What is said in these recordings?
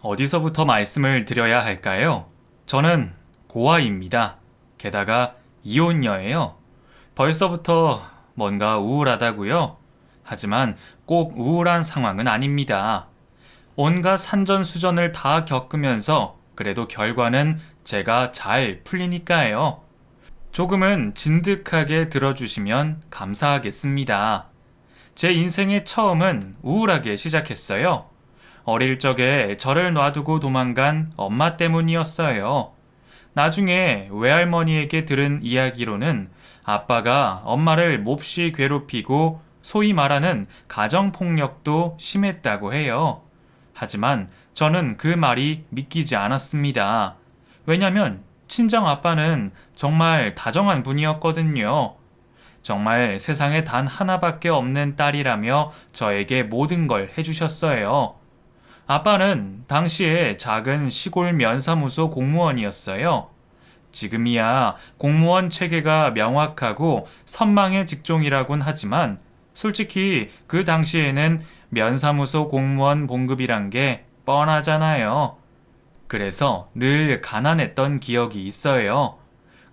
어디서부터 말씀을 드려야 할까요? 저는 고아입니다. 게다가 이혼녀예요. 벌써부터 뭔가 우울하다고요? 하지만 꼭 우울한 상황은 아닙니다. 온갖 산전수전을 다 겪으면서 그래도 결과는 제가 잘 풀리니까요. 조금은 진득하게 들어주시면 감사하겠습니다. 제 인생의 처음은 우울하게 시작했어요. 어릴 적에 저를 놔두고 도망간 엄마 때문이었어요. 나중에 외할머니에게 들은 이야기로는 아빠가 엄마를 몹시 괴롭히고 소위 말하는 가정폭력도 심했다고 해요. 하지만 저는 그 말이 믿기지 않았습니다. 왜냐면 친정 아빠는 정말 다정한 분이었거든요. 정말 세상에 단 하나밖에 없는 딸이라며 저에게 모든 걸 해주셨어요. 아빠는 당시에 작은 시골 면사무소 공무원이었어요. 지금이야 공무원 체계가 명확하고 선망의 직종이라곤 하지만 솔직히 그 당시에는 면사무소 공무원 봉급이란 게 뻔하잖아요. 그래서 늘 가난했던 기억이 있어요.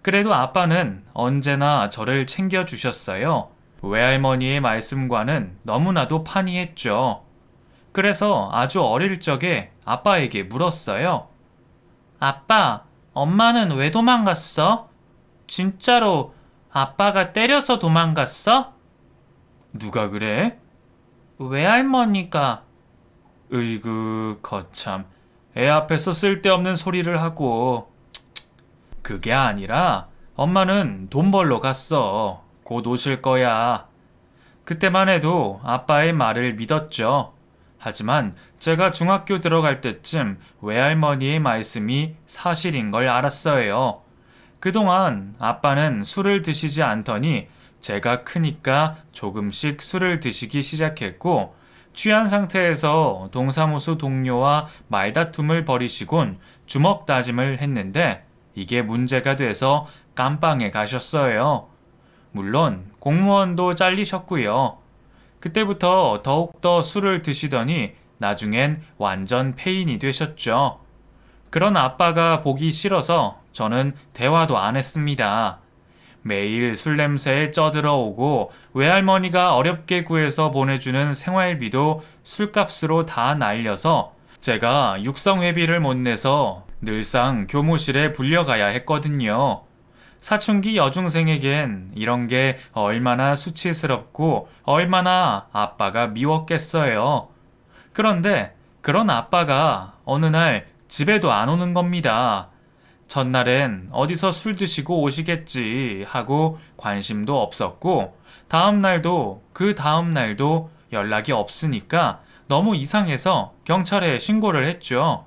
그래도 아빠는 언제나 저를 챙겨주셨어요. 외할머니의 말씀과는 너무나도 판이했죠. 그래서 아주 어릴 적에 아빠에게 물었어요. 아빠, 엄마는 왜 도망갔어? 진짜로 아빠가 때려서 도망갔어? 누가 그래? 외할머니가. 으이구, 거참. 애 앞에서 쓸데없는 소리를 하고. 그게 아니라 엄마는 돈 벌러 갔어. 곧 오실 거야. 그때만 해도 아빠의 말을 믿었죠. 하지만 제가 중학교 들어갈 때쯤 외할머니의 말씀이 사실인 걸 알았어요. 그동안 아빠는 술을 드시지 않더니 제가 크니까 조금씩 술을 드시기 시작했고 취한 상태에서 동사무소 동료와 말다툼을 벌이시곤 주먹 다짐을 했는데 이게 문제가 돼서 깜빵에 가셨어요. 물론 공무원도 잘리셨고요. 그때부터 더욱더 술을 드시더니 나중엔 완전 폐인이 되셨죠. 그런 아빠가 보기 싫어서 저는 대화도 안 했습니다. 매일 술 냄새에 쪄들어오고 외할머니가 어렵게 구해서 보내주는 생활비도 술값으로 다 날려서 제가 육성회비를 못 내서 늘상 교무실에 불려가야 했거든요. 사춘기 여중생에겐 이런 게 얼마나 수치스럽고 얼마나 아빠가 미웠겠어요. 그런데 그런 아빠가 어느 날 집에도 안 오는 겁니다. 첫날엔 어디서 술 드시고 오시겠지 하고 관심도 없었고 다음 날도 그 다음 날도 연락이 없으니까 너무 이상해서 경찰에 신고를 했죠.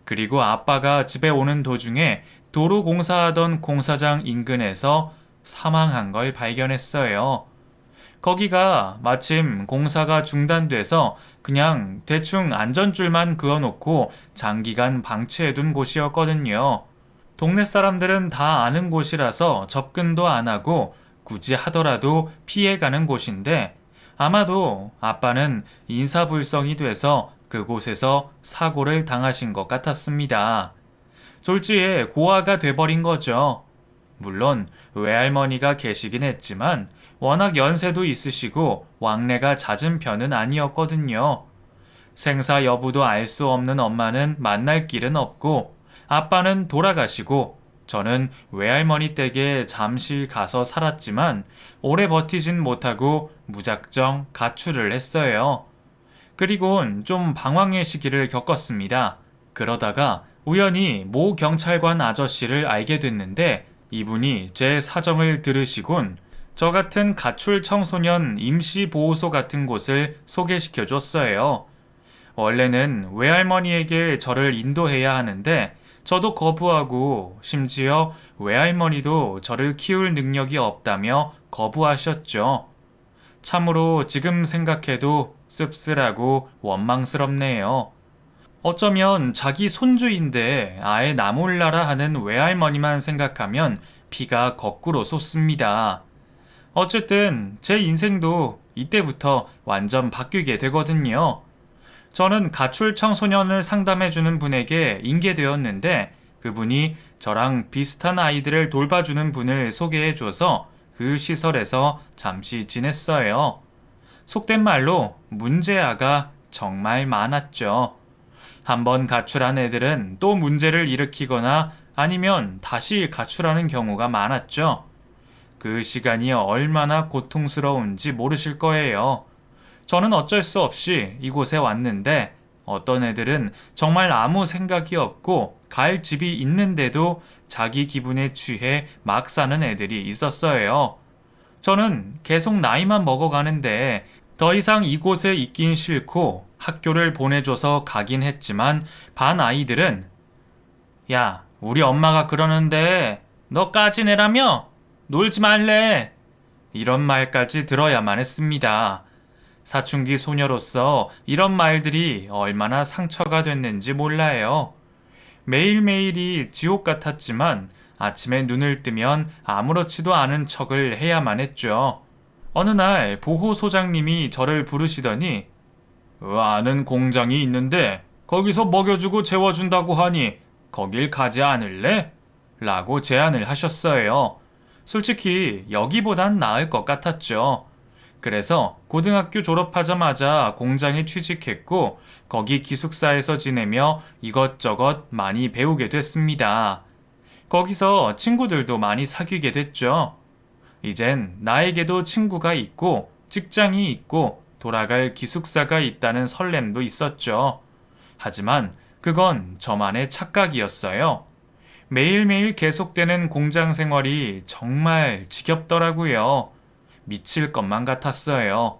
그리고 아빠가 집에 오는 도중에 도로 공사하던 공사장 인근에서 사망한 걸 발견했어요. 거기가 마침 공사가 중단돼서 그냥 대충 안전줄만 그어놓고 장기간 방치해둔 곳이었거든요. 동네 사람들은 다 아는 곳이라서 접근도 안 하고 굳이 하더라도 피해가는 곳인데 아마도 아빠는 인사불성이 돼서 그곳에서 사고를 당하신 것 같았습니다. 졸지에 고아가 돼버린 거죠. 물론 외할머니가 계시긴 했지만 워낙 연세도 있으시고 왕래가 잦은 편은 아니었거든요. 생사 여부도 알 수 없는 엄마는 만날 길은 없고 아빠는 돌아가시고 저는 외할머니 댁에 잠시 가서 살았지만 오래 버티진 못하고 무작정 가출을 했어요. 그리곤 좀 방황의 시기를 겪었습니다. 그러다가 우연히 모 경찰관 아저씨를 알게 됐는데 이분이 제 사정을 들으시곤 저 같은 가출 청소년 임시보호소 같은 곳을 소개시켜 줬어요. 원래는 외할머니에게 저를 인도해야 하는데 저도 거부하고 심지어 외할머니도 저를 키울 능력이 없다며 거부하셨죠. 참으로 지금 생각해도 씁쓸하고 원망스럽네요. 어쩌면 자기 손주인데 아예 나 몰라라 하는 외할머니만 생각하면 피가 거꾸로 솟습니다. 어쨌든 제 인생도 이때부터 완전 바뀌게 되거든요. 저는 가출 청소년을 상담해주는 분에게 인계되었는데 그분이 저랑 비슷한 아이들을 돌봐주는 분을 소개해줘서 그 시설에서 잠시 지냈어요. 속된 말로 문제아가 정말 많았죠. 한번 가출한 애들은 또 문제를 일으키거나 아니면 다시 가출하는 경우가 많았죠. 그 시간이 얼마나 고통스러운지 모르실 거예요. 저는 어쩔 수 없이 이곳에 왔는데 어떤 애들은 정말 아무 생각이 없고 갈 집이 있는데도 자기 기분에 취해 막 사는 애들이 있었어요. 저는 계속 나이만 먹어가는데 더 이상 이곳에 있긴 싫고 학교를 보내줘서 가긴 했지만 반 아이들은 야, 우리 엄마가 그러는데 너까지 내라며? 놀지 말래. 이런 말까지 들어야만 했습니다. 사춘기 소녀로서 이런 말들이 얼마나 상처가 됐는지 몰라요. 매일매일이 지옥 같았지만 아침에 눈을 뜨면 아무렇지도 않은 척을 해야만 했죠. 어느 날 보호소장님이 저를 부르시더니 아는 공장이 있는데 거기서 먹여주고 재워준다고 하니 거길 가지 않을래? 라고 제안을 하셨어요. 솔직히 여기보단 나을 것 같았죠. 그래서 고등학교 졸업하자마자 공장에 취직했고 거기 기숙사에서 지내며 이것저것 많이 배우게 됐습니다. 거기서 친구들도 많이 사귀게 됐죠. 이젠 나에게도 친구가 있고 직장이 있고 돌아갈 기숙사가 있다는 설렘도 있었죠. 하지만 그건 저만의 착각이었어요. 매일매일 계속되는 공장 생활이 정말 지겹더라고요. 미칠 것만 같았어요.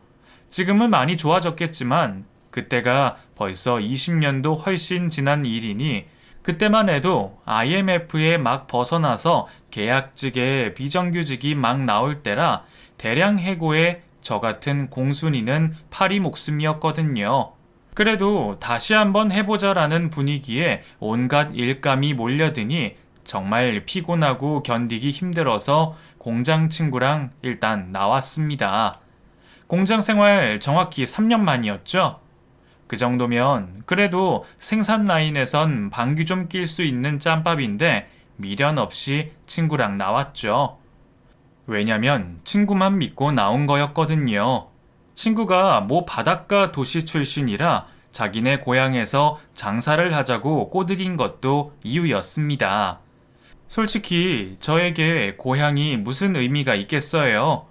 지금은 많이 좋아졌겠지만 그때가 벌써 20년도 훨씬 지난 일이니 그때만 해도 IMF에 막 벗어나서 계약직에 비정규직이 막 나올 때라 대량 해고에 저 같은 공순이는 파리 목숨이었거든요. 그래도 다시 한번 해보자라는 분위기에 온갖 일감이 몰려드니 정말 피곤하고 견디기 힘들어서 공장 친구랑 일단 나왔습니다. 공장 생활 정확히 3년 만이었죠? 그 정도면 그래도 생산 라인에선 방귀 좀 낄 수 있는 짬밥인데 미련 없이 친구랑 나왔죠. 왜냐면 친구만 믿고 나온 거였거든요. 친구가 모 바닷가 도시 출신이라 자기네 고향에서 장사를 하자고 꼬드긴 것도 이유였습니다. 솔직히 저에게 고향이 무슨 의미가 있겠어요?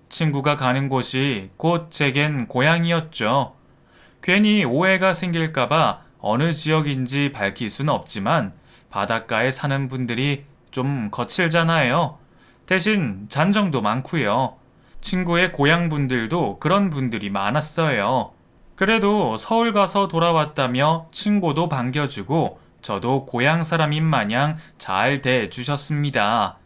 친구가 가는 곳이 곧 제겐 고향이었죠. 괜히 오해가 생길까봐 어느 지역인지 밝힐 수는 없지만 바닷가에 사는 분들이 좀 거칠잖아요. 대신 잔정도 많고요. 친구의 고향 분들도 그런 분들이 많았어요. 그래도 서울 가서 돌아왔다며 친구도 반겨주고 저도 고향 사람인 마냥 잘 대해주셨습니다.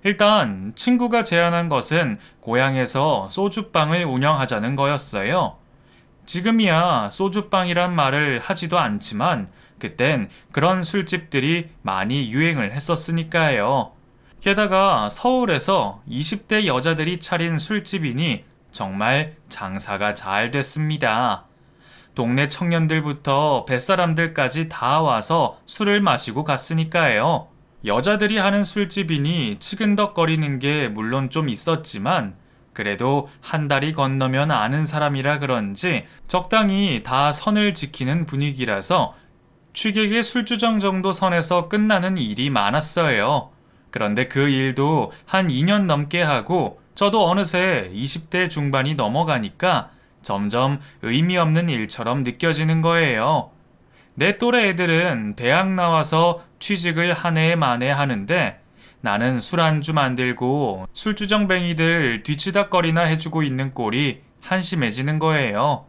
일단 친구가 제안한 것은 고향에서 소주방을 운영하자는 거였어요. 지금이야 소주방이란 말을 하지도 않지만 그땐 그런 술집들이 많이 유행을 했었으니까요. 게다가 서울에서 20대 여자들이 차린 술집이니 정말 장사가 잘 됐습니다. 동네 청년들부터 뱃사람들까지 다 와서 술을 마시고 갔으니까요. 여자들이 하는 술집이니 치근덕거리는 게 물론 좀 있었지만 그래도 한 달이 건너면 아는 사람이라 그런지 적당히 다 선을 지키는 분위기라서 취객의 술주정 정도 선에서 끝나는 일이 많았어요. 그런데 그 일도 한 2년 넘게 하고 저도 어느새 20대 중반이 넘어가니까 점점 의미 없는 일처럼 느껴지는 거예요. 내 또래 애들은 대학 나와서 취직을 한 해 만에 하는데 나는 술안주 만들고 술주정뱅이들 뒤치다거리나 해주고 있는 꼴이 한심해지는 거예요.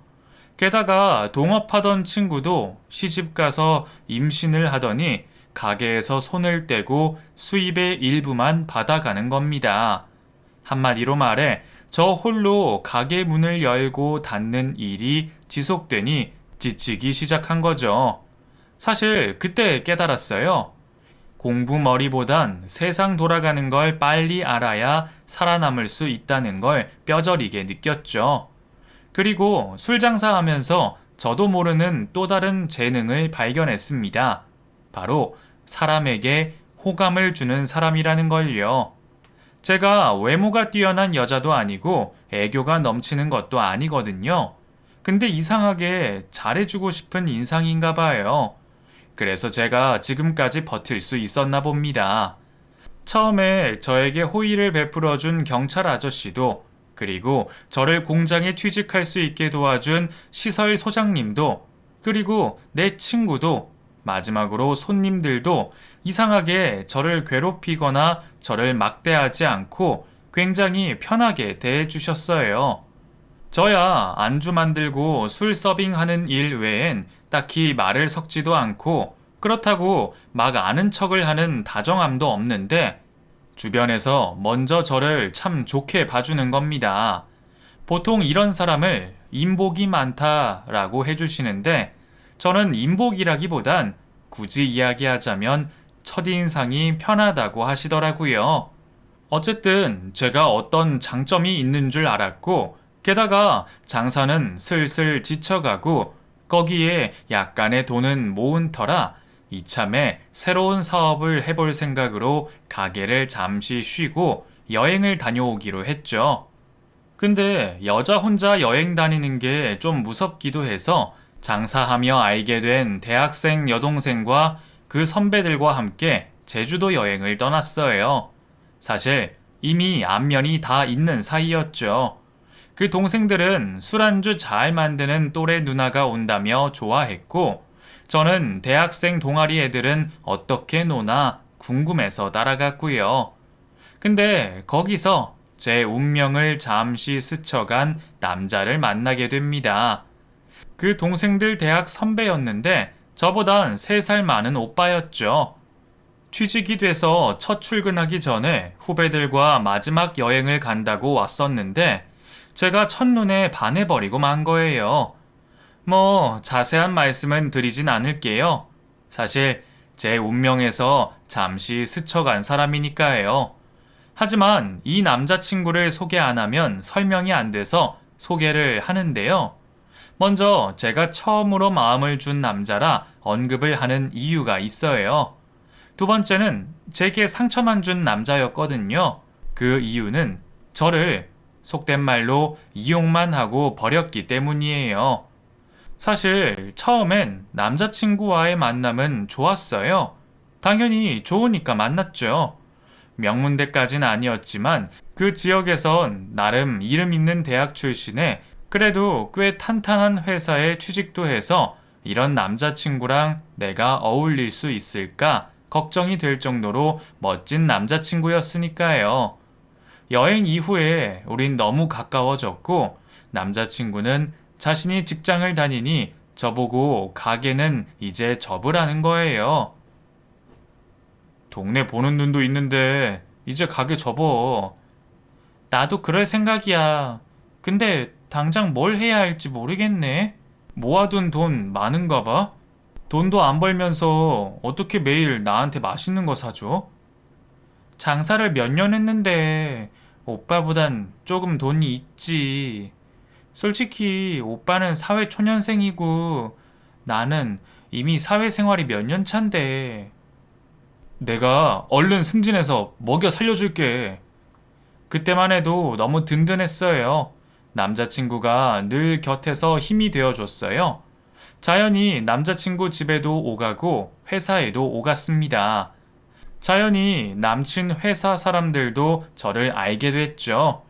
게다가 동업하던 친구도 시집가서 임신을 하더니 가게에서 손을 떼고 수입의 일부만 받아가는 겁니다. 한마디로 말해 저 홀로 가게 문을 열고 닫는 일이 지속되니 지치기 시작한 거죠. 사실 그때 깨달았어요. 공부머리보단 세상 돌아가는 걸 빨리 알아야 살아남을 수 있다는 걸 뼈저리게 느꼈죠. 그리고 술 장사하면서 저도 모르는 또 다른 재능을 발견했습니다. 바로 사람에게 호감을 주는 사람이라는 걸요. 제가 외모가 뛰어난 여자도 아니고 애교가 넘치는 것도 아니거든요. 근데 이상하게 잘해주고 싶은 인상인가 봐요. 그래서 제가 지금까지 버틸 수 있었나 봅니다. 처음에 저에게 호의를 베풀어준 경찰 아저씨도, 그리고 저를 공장에 취직할 수 있게 도와준 시설 소장님도, 그리고 내 친구도, 마지막으로 손님들도 이상하게 저를 괴롭히거나 저를 막대하지 않고 굉장히 편하게 대해주셨어요. 저야 안주 만들고 술 서빙하는 일 외엔 딱히 말을 섞지도 않고, 그렇다고 막 아는 척을 하는 다정함도 없는데 주변에서 먼저 저를 참 좋게 봐주는 겁니다. 보통 이런 사람을 인복이 많다라고 해주시는데 저는 인복이라기보단 굳이 이야기하자면 첫인상이 편하다고 하시더라고요. 어쨌든 제가 어떤 장점이 있는 줄 알았고, 게다가 장사는 슬슬 지쳐가고 거기에 약간의 돈은 모은 터라 이참에 새로운 사업을 해볼 생각으로 가게를 잠시 쉬고 여행을 다녀오기로 했죠. 근데 여자 혼자 여행 다니는 게 좀 무섭기도 해서 장사하며 알게 된 대학생 여동생과 그 선배들과 함께 제주도 여행을 떠났어요. 사실 이미 안면이 다 있는 사이였죠. 그 동생들은 술안주 잘 만드는 또래 누나가 온다며 좋아했고, 저는 대학생 동아리 애들은 어떻게 노나 궁금해서 따라갔고요. 근데 거기서 제 운명을 잠시 스쳐간 남자를 만나게 됩니다. 그 동생들 대학 선배였는데 저보단 3살 많은 오빠였죠. 취직이 돼서 첫 출근하기 전에 후배들과 마지막 여행을 간다고 왔었는데 제가 첫눈에 반해버리고 만 거예요. 뭐 자세한 말씀은 드리진 않을게요. 사실 제 운명에서 잠시 스쳐간 사람이니까요. 하지만 이 남자친구를 소개 안 하면 설명이 안 돼서 소개를 하는데요. 먼저 제가 처음으로 마음을 준 남자라 언급을 하는 이유가 있어요. 두 번째는 제게 상처만 준 남자였거든요. 그 이유는 저를 속된 말로 이용만 하고 버렸기 때문이에요. 사실 처음엔 남자친구와의 만남은 좋았어요. 당연히 좋으니까 만났죠. 명문대까진 아니었지만 그 지역에선 나름 이름 있는 대학 출신에 그래도 꽤 탄탄한 회사에 취직도 해서 이런 남자친구랑 내가 어울릴 수 있을까 걱정이 될 정도로 멋진 남자친구였으니까요. 여행 이후에 우린 너무 가까워졌고 남자친구는 자신이 직장을 다니니 저보고 가게는 이제 접으라는 거예요. 동네 보는 눈도 있는데 이제 가게 접어. 나도 그럴 생각이야. 근데 당장 뭘 해야 할지 모르겠네. 모아둔 돈 많은가 봐. 돈도 안 벌면서 어떻게 매일 나한테 맛있는 거 사줘? 장사를 몇 년 했는데 오빠보단 조금 돈이 있지. 솔직히 오빠는 사회 초년생이고 나는 이미 사회생활이 몇 년 차인데. 내가 얼른 승진해서 먹여 살려줄게. 그때만 해도 너무 든든했어요. 남자친구가 늘 곁에서 힘이 되어줬어요. 자연히 남자친구 집에도 오가고 회사에도 오갔습니다. 자연히 남친 회사 사람들도 저를 알게 됐죠.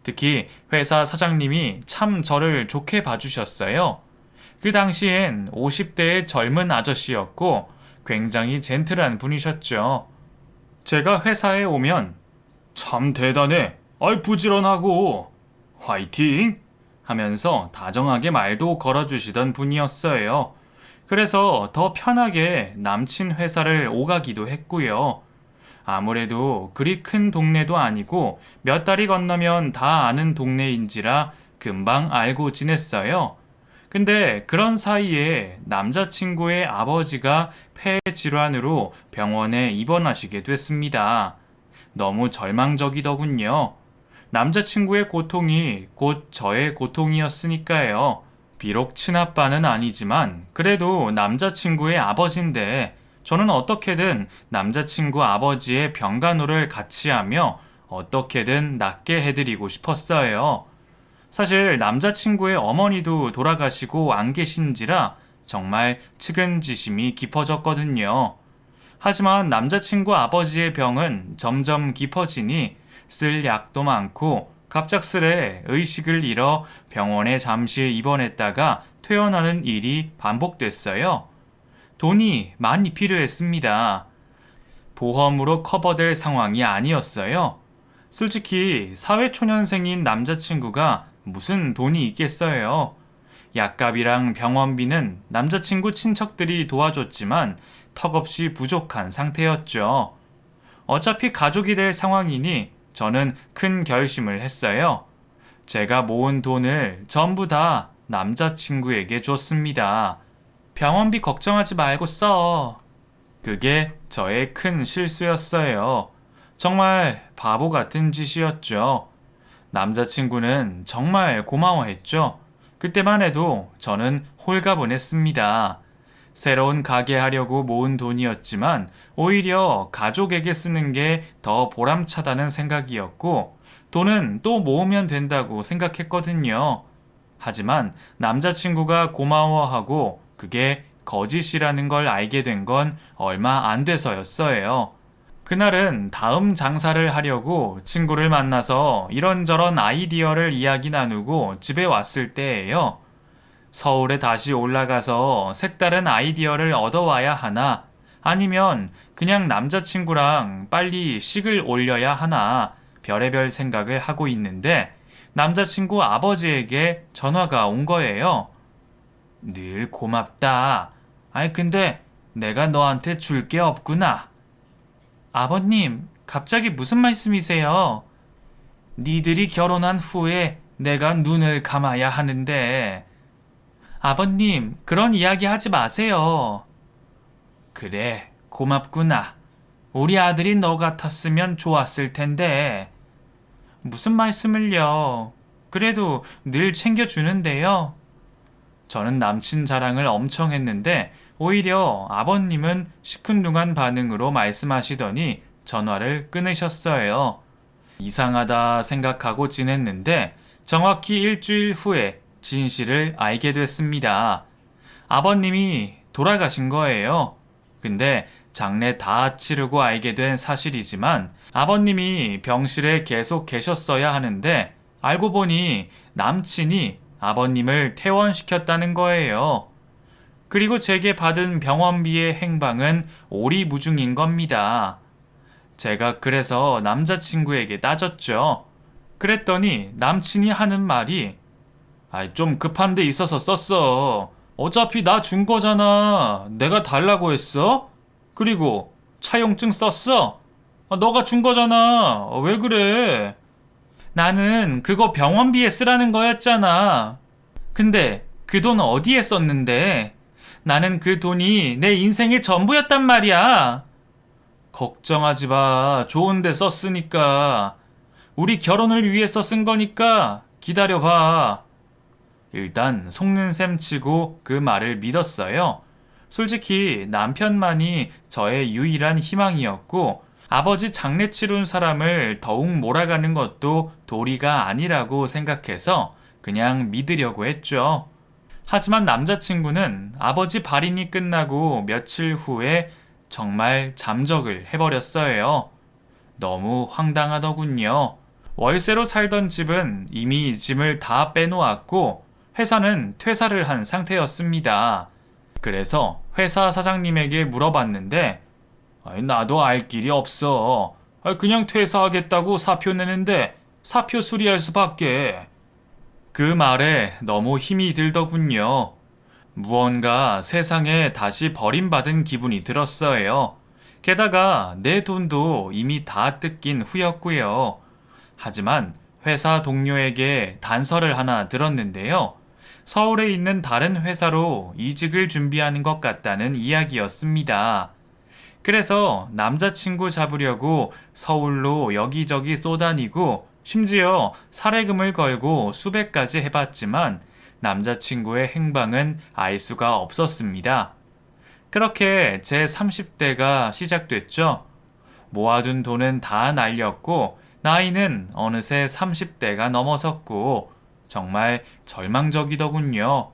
특히 회사 사장님이 참 저를 좋게 봐주셨어요. 그 당시엔 50대의 젊은 아저씨였고 굉장히 젠틀한 분이셨죠. 제가 회사에 오면 참 대단해. 아이 부지런하고 화이팅! 하면서 다정하게 말도 걸어주시던 분이었어요. 그래서 더 편하게 남친 회사를 오가기도 했고요. 아무래도 그리 큰 동네도 아니고 몇 다리 건너면 다 아는 동네인지라 금방 알고 지냈어요. 근데 그런 사이에 남자친구의 아버지가 폐 질환으로 병원에 입원하시게 됐습니다. 너무 절망적이더군요. 남자친구의 고통이 곧 저의 고통이었으니까요. 비록 친아빠는 아니지만 그래도 남자친구의 아버지인데 저는 어떻게든 남자친구 아버지의 병간호를 같이 하며 어떻게든 낫게 해드리고 싶었어요. 사실 남자친구의 어머니도 돌아가시고 안 계신지라 정말 측은지심이 깊어졌거든요. 하지만 남자친구 아버지의 병은 점점 깊어지니 쓸 약도 많고 갑작스레 의식을 잃어 병원에 잠시 입원했다가 퇴원하는 일이 반복됐어요. 돈이 많이 필요했습니다. 보험으로 커버될 상황이 아니었어요. 솔직히 사회초년생인 남자친구가 무슨 돈이 있겠어요. 약값이랑 병원비는 남자친구 친척들이 도와줬지만 턱없이 부족한 상태였죠. 어차피 가족이 될 상황이니 저는 큰 결심을 했어요. 제가 모은 돈을 전부 다 남자친구에게 줬습니다. 병원비 걱정하지 말고 써. 그게 저의 큰 실수였어요. 정말 바보 같은 짓이었죠. 남자친구는 정말 고마워했죠. 그때만 해도 저는 홀가분했습니다. 새로운 가게 하려고 모은 돈이었지만 오히려 가족에게 쓰는 게 더 보람차다는 생각이었고 돈은 또 모으면 된다고 생각했거든요. 하지만 남자친구가 고마워하고 그게 거짓이라는 걸 알게 된 건 얼마 안 돼서였어요. 그날은 다음 장사를 하려고 친구를 만나서 이런저런 아이디어를 이야기 나누고 집에 왔을 때예요. 서울에 다시 올라가서 색다른 아이디어를 얻어와야 하나, 아니면 그냥 남자친구랑 빨리 식을 올려야 하나, 별의별 생각을 하고 있는데 남자친구 아버지에게 전화가 온 거예요. 늘 고맙다. 아이, 근데 내가 너한테 줄 게 없구나. 아버님, 갑자기 무슨 말씀이세요? 니들이 결혼한 후에 내가 눈을 감아야 하는데. 아버님, 그런 이야기 하지 마세요. 그래, 고맙구나. 우리 아들이 너 같았으면 좋았을 텐데. 무슨 말씀을요? 그래도 늘 챙겨주는데요. 저는 남친 자랑을 엄청 했는데 오히려 아버님은 시큰둥한 반응으로 말씀하시더니 전화를 끊으셨어요. 이상하다 생각하고 지냈는데 정확히 일주일 후에 진실을 알게 됐습니다. 아버님이 돌아가신 거예요. 근데 장례 다 치르고 알게 된 사실이지만 아버님이 병실에 계속 계셨어야 하는데 알고 보니 남친이 아버님을 퇴원시켰다는 거예요. 그리고 제게 받은 병원비의 행방은 오리무중인 겁니다. 제가 그래서 남자친구에게 따졌죠. 그랬더니 남친이 하는 말이 좀 급한 데 있어서 썼어. 어차피 나 준 거잖아. 내가 달라고 했어? 그리고 차용증 썼어? 너가 준 거잖아. 왜 그래? 나는 그거 병원비에 쓰라는 거였잖아. 근데 그 돈 어디에 썼는데? 나는 그 돈이 내 인생의 전부였단 말이야. 걱정하지 마. 좋은 데 썼으니까. 우리 결혼을 위해서 쓴 거니까 기다려봐. 일단 속는 셈 치고 그 말을 믿었어요. 솔직히 남편만이 저의 유일한 희망이었고 아버지 장례 치룬 사람을 더욱 몰아가는 것도 도리가 아니라고 생각해서 그냥 믿으려고 했죠. 하지만 남자친구는 아버지 발인이 끝나고 며칠 후에 정말 잠적을 해버렸어요. 너무 황당하더군요. 월세로 살던 집은 이미 짐을 다 빼놓았고 회사는 퇴사를 한 상태였습니다. 그래서 회사 사장님에게 물어봤는데 나도 알 길이 없어. 그냥 퇴사하겠다고 사표 내는데 사표 수리할 수밖에. 그 말에 너무 힘이 들더군요. 무언가 세상에 다시 버림받은 기분이 들었어요. 게다가 내 돈도 이미 다 뜯긴 후였고요. 하지만 회사 동료에게 단서를 하나 들었는데요. 서울에 있는 다른 회사로 이직을 준비하는 것 같다는 이야기였습니다. 그래서 남자친구 잡으려고 서울로 여기저기 쏘다니고 심지어 살해금을 걸고 수배까지 해봤지만 남자친구의 행방은 알 수가 없었습니다. 그렇게 제 30대가 시작됐죠. 모아둔 돈은 다 날렸고 나이는 어느새 30대가 넘어섰고 정말 절망적이더군요.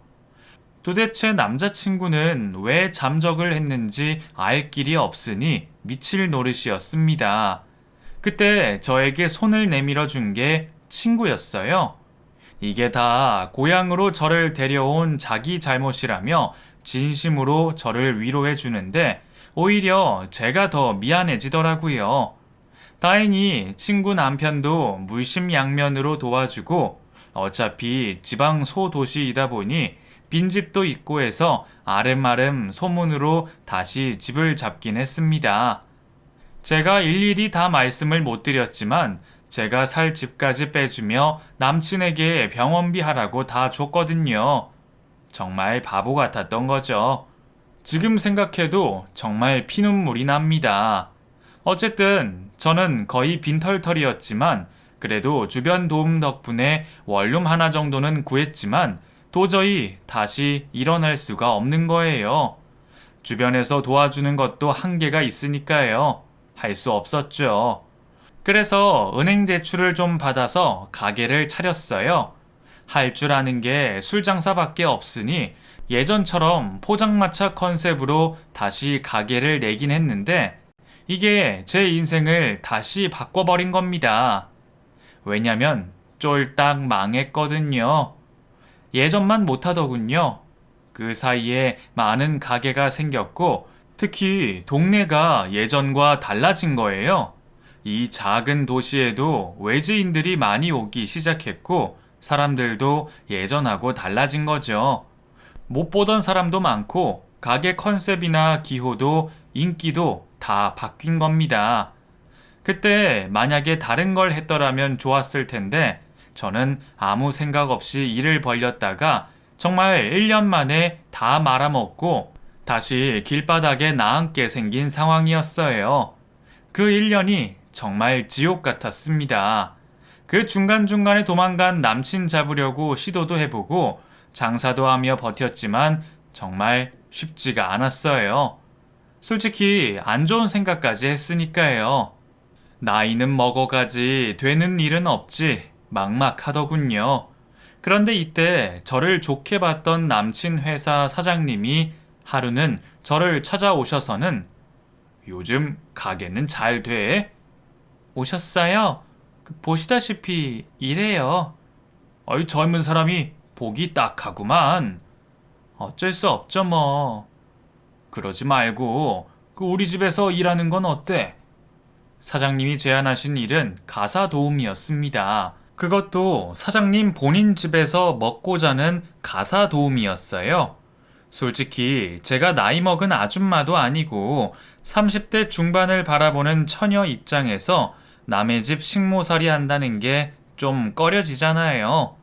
도대체 남자친구는 왜 잠적을 했는지 알 길이 없으니 미칠 노릇이었습니다. 그때 저에게 손을 내밀어 준 게 친구였어요. 이게 다 고향으로 저를 데려온 자기 잘못이라며 진심으로 저를 위로해 주는데 오히려 제가 더 미안해지더라고요. 다행히 친구 남편도 물심양면으로 도와주고 어차피 지방 소도시이다 보니 빈집도 있고 해서 아름아름 소문으로 다시 집을 잡긴 했습니다. 제가 일일이 다 말씀을 못 드렸지만 제가 살 집까지 빼주며 남친에게 병원비 하라고 다 줬거든요. 정말 바보 같았던 거죠. 지금 생각해도 정말 피눈물이 납니다. 어쨌든 저는 거의 빈털털이었지만 그래도 주변 도움 덕분에 원룸 하나 정도는 구했지만 도저히 다시 일어날 수가 없는 거예요. 주변에서 도와주는 것도 한계가 있으니까요. 할 수 없었죠. 그래서 은행 대출을 좀 받아서 가게를 차렸어요. 할 줄 아는 게 술 장사밖에 없으니 예전처럼 포장마차 컨셉으로 다시 가게를 내긴 했는데 이게 제 인생을 다시 바꿔버린 겁니다. 왜냐면 쫄딱 망했거든요. 예전만 못하더군요. 그 사이에 많은 가게가 생겼고 특히 동네가 예전과 달라진 거예요. 이 작은 도시에도 외지인들이 많이 오기 시작했고 사람들도 예전하고 달라진 거죠. 못 보던 사람도 많고 가게 컨셉이나 기호도 인기도 다 바뀐 겁니다. 그때 만약에 다른 걸 했더라면 좋았을 텐데 저는 아무 생각 없이 일을 벌렸다가 정말 1년 만에 다 말아먹고 다시 길바닥에 나앉게 생긴 상황이었어요. 그 1년이 정말 지옥 같았습니다. 그 중간중간에 도망간 남친 잡으려고 시도도 해보고 장사도 하며 버텼지만 정말 쉽지가 않았어요. 솔직히 안 좋은 생각까지 했으니까요. 나이는 먹어가지 되는 일은 없지 막막하더군요. 그런데 이때 저를 좋게 봤던 남친 회사 사장님이 하루는 저를 찾아오셔서는 요즘 가게는 잘 돼? 오셨어요? 보시다시피 이래요. 어이 젊은 사람이 보기 딱하구만. 어쩔 수 없죠 뭐. 그러지 말고 우리 집에서 일하는 건 어때? 사장님이 제안하신 일은 가사 도우미였습니다. 그것도 사장님 본인 집에서 먹고 자는 가사 도우미였어요. 솔직히 제가 나이 먹은 아줌마도 아니고 30대 중반을 바라보는 처녀 입장에서 남의 집 식모살이 한다는 게 좀 꺼려지잖아요.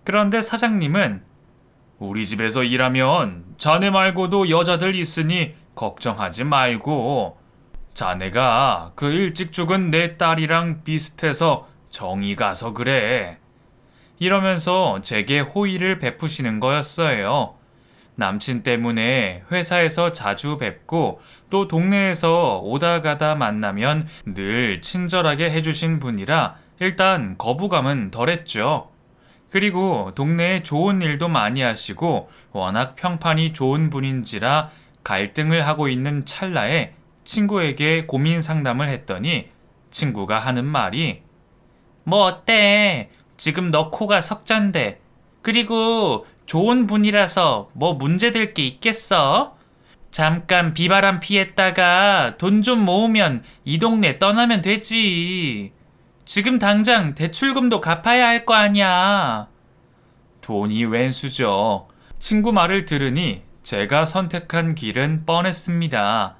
그런데 사장님은 우리 집에서 일하면 자네 말고도 여자들 있으니 걱정하지 말고 자네가 그 일찍 죽은 내 딸이랑 비슷해서 정이 가서 그래. 이러면서 제게 호의를 베푸시는 거였어요. 남친 때문에 회사에서 자주 뵙고 또 동네에서 오다 가다 만나면 늘 친절하게 해주신 분이라 일단 거부감은 덜했죠. 그리고 동네에 좋은 일도 많이 하시고 워낙 평판이 좋은 분인지라 갈등을 하고 있는 찰나에 친구에게 고민 상담을 했더니 친구가 하는 말이 뭐 어때? 지금 너 코가 석잔데. 그리고 좋은 분이라서 뭐 문제될 게 있겠어? 잠깐 비바람 피했다가 돈 좀 모으면 이 동네 떠나면 되지. 지금 당장 대출금도 갚아야 할 거 아니야. 돈이 웬수죠. 친구 말을 들으니 제가 선택한 길은 뻔했습니다.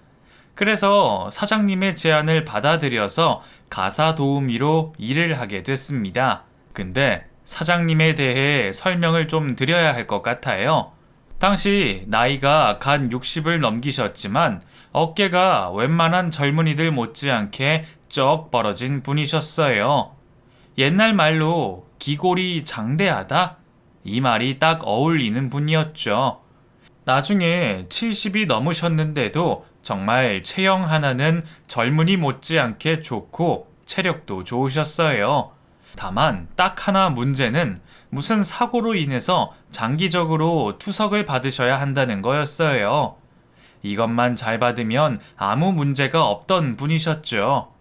그래서 사장님의 제안을 받아들여서 가사 도우미로 일을 하게 됐습니다. 근데 사장님에 대해 설명을 좀 드려야 할 것 같아요. 당시 나이가 갓 60을 넘기셨지만 어깨가 웬만한 젊은이들 못지않게 쩍 벌어진 분이셨어요. 옛날 말로 기골이 장대하다? 이 말이 딱 어울리는 분이었죠. 나중에 70이 넘으셨는데도 정말 체형 하나는 젊은이 못지않게 좋고 체력도 좋으셨어요. 다만 딱 하나 문제는 무슨 사고로 인해서 장기적으로 투석을 받으셔야 한다는 거였어요. 이것만 잘 받으면 아무 문제가 없던 분이셨죠.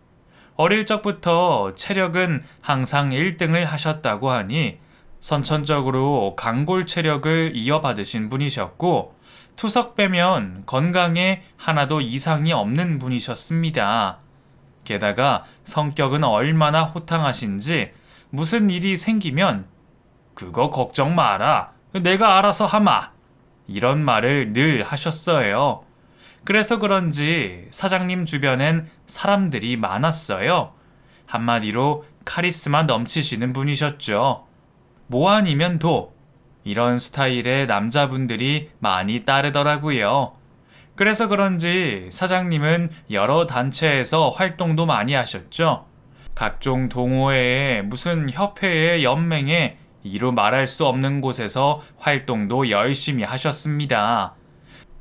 어릴 적부터 체력은 항상 1등을 하셨다고 하니 선천적으로 강골 체력을 이어받으신 분이셨고 투석 빼면 건강에 하나도 이상이 없는 분이셨습니다. 게다가 성격은 얼마나 호탕하신지 무슨 일이 생기면 그거 걱정 마라. 내가 알아서 하마. 이런 말을 늘 하셨어요. 그래서 그런지 사장님 주변엔 사람들이 많았어요. 한마디로 카리스마 넘치시는 분이셨죠. 뭐 아니면 도. 이런 스타일의 남자분들이 많이 따르더라고요. 그래서 그런지 사장님은 여러 단체에서 활동도 많이 하셨죠. 각종 동호회에 무슨 협회에 연맹에 이루 말할 수 없는 곳에서 활동도 열심히 하셨습니다.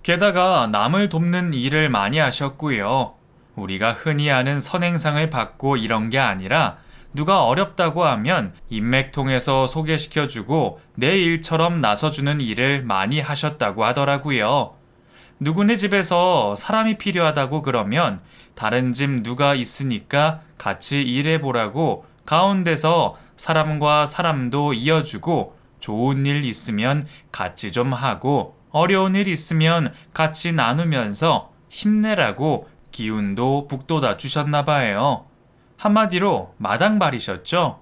게다가 남을 돕는 일을 많이 하셨고요. 우리가 흔히 아는 선행상을 받고 이런 게 아니라 누가 어렵다고 하면 인맥 통해서 소개시켜주고 내 일처럼 나서주는 일을 많이 하셨다고 하더라고요. 누구네 집에서 사람이 필요하다고 그러면 다른 집 누가 있으니까 같이 일해보라고 가운데서 사람과 사람도 이어주고 좋은 일 있으면 같이 좀 하고 어려운 일 있으면 같이 나누면서 힘내라고 기운도 북돋아 주셨나 봐요. 한마디로 마당발이셨죠.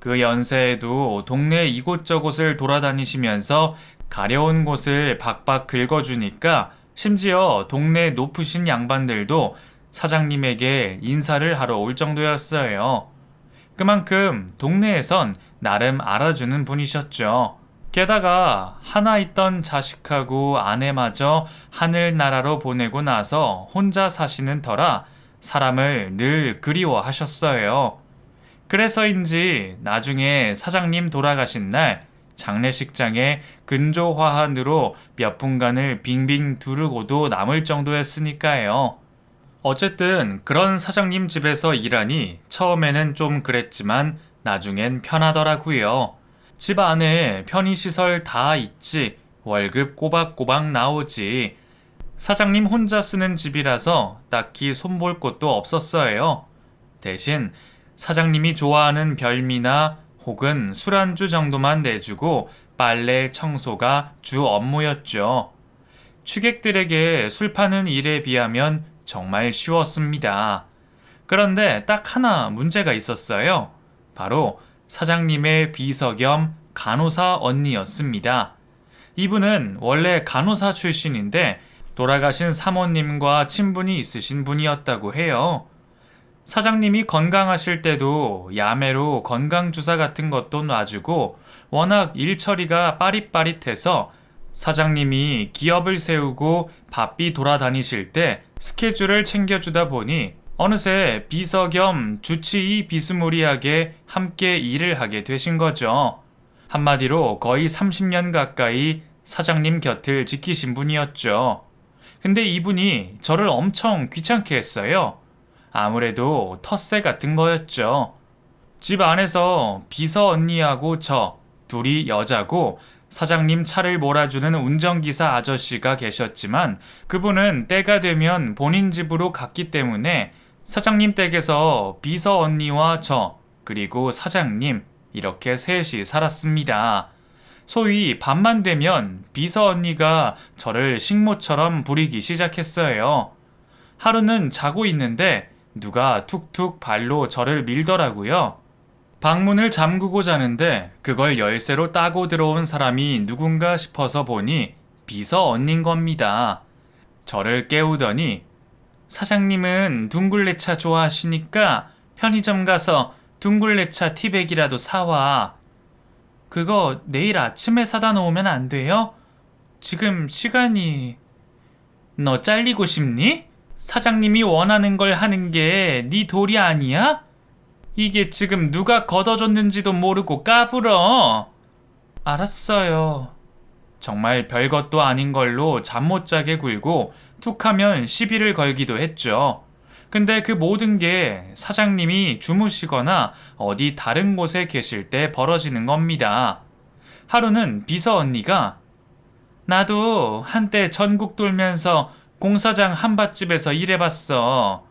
그 연세에도 동네 이곳저곳을 돌아다니시면서 가려운 곳을 박박 긁어주니까 심지어 동네 높으신 양반들도 사장님에게 인사를 하러 올 정도였어요. 그만큼 동네에선 나름 알아주는 분이셨죠. 게다가 하나 있던 자식하고 아내마저 하늘나라로 보내고 나서 혼자 사시는 터라 사람을 늘 그리워하셨어요. 그래서인지 나중에 사장님 돌아가신 날 장례식장에 근조화환으로 몇 분간을 빙빙 두르고도 남을 정도였으니까요. 어쨌든 그런 사장님 집에서 일하니 처음에는 좀 그랬지만 나중엔 편하더라고요. 집 안에 편의시설 다 있지, 월급 꼬박꼬박 나오지. 사장님 혼자 쓰는 집이라서 딱히 손볼 곳도 없었어요. 대신 사장님이 좋아하는 별미나 혹은 술안주 정도만 내주고 빨래, 청소가 주 업무였죠. 취객들에게 술 파는 일에 비하면 정말 쉬웠습니다. 그런데 딱 하나 문제가 있었어요. 바로 사장님의 비서 겸 간호사 언니였습니다. 이분은 원래 간호사 출신인데 돌아가신 사모님과 친분이 있으신 분이었다고 해요. 사장님이 건강하실 때도 야매로 건강주사 같은 것도 놔주고 워낙 일처리가 빠릿빠릿해서 사장님이 기업을 세우고 바삐 돌아다니실 때 스케줄을 챙겨주다 보니 어느새 비서 겸 주치의 비스무리하게 함께 일을 하게 되신 거죠. 한마디로 거의 30년 가까이 사장님 곁을 지키신 분이었죠. 근데 이분이 저를 엄청 귀찮게 했어요. 아무래도 텃세 같은 거였죠. 집 안에서 비서 언니하고 저 둘이 여자고 사장님 차를 몰아주는 운전기사 아저씨가 계셨지만 그분은 때가 되면 본인 집으로 갔기 때문에 사장님 댁에서 비서 언니와 저 그리고 사장님 이렇게 셋이 살았습니다. 소위 밤만 되면 비서 언니가 저를 식모처럼 부리기 시작했어요. 하루는 자고 있는데 누가 툭툭 발로 저를 밀더라고요. 방문을 잠그고 자는데 그걸 열쇠로 따고 들어온 사람이 누군가 싶어서 보니 비서 언닌 겁니다. 저를 깨우더니 사장님은 둥글레차 좋아하시니까 편의점 가서 둥글레차 티백이라도 사와. 그거 내일 아침에 사다 놓으면 안 돼요? 지금 시간이... 너 잘리고 싶니? 사장님이 원하는 걸 하는 게 네 도리 아니야? 이게 지금 누가 걷어줬는지도 모르고 까불어. 알았어요. 정말 별것도 아닌 걸로 잠 못 자게 굴고 툭하면 시비를 걸기도 했죠. 근데 그 모든 게 사장님이 주무시거나 어디 다른 곳에 계실 때 벌어지는 겁니다. 하루는 비서 언니가 나도 한때 전국 돌면서 공사장 한밭집에서 일해봤어.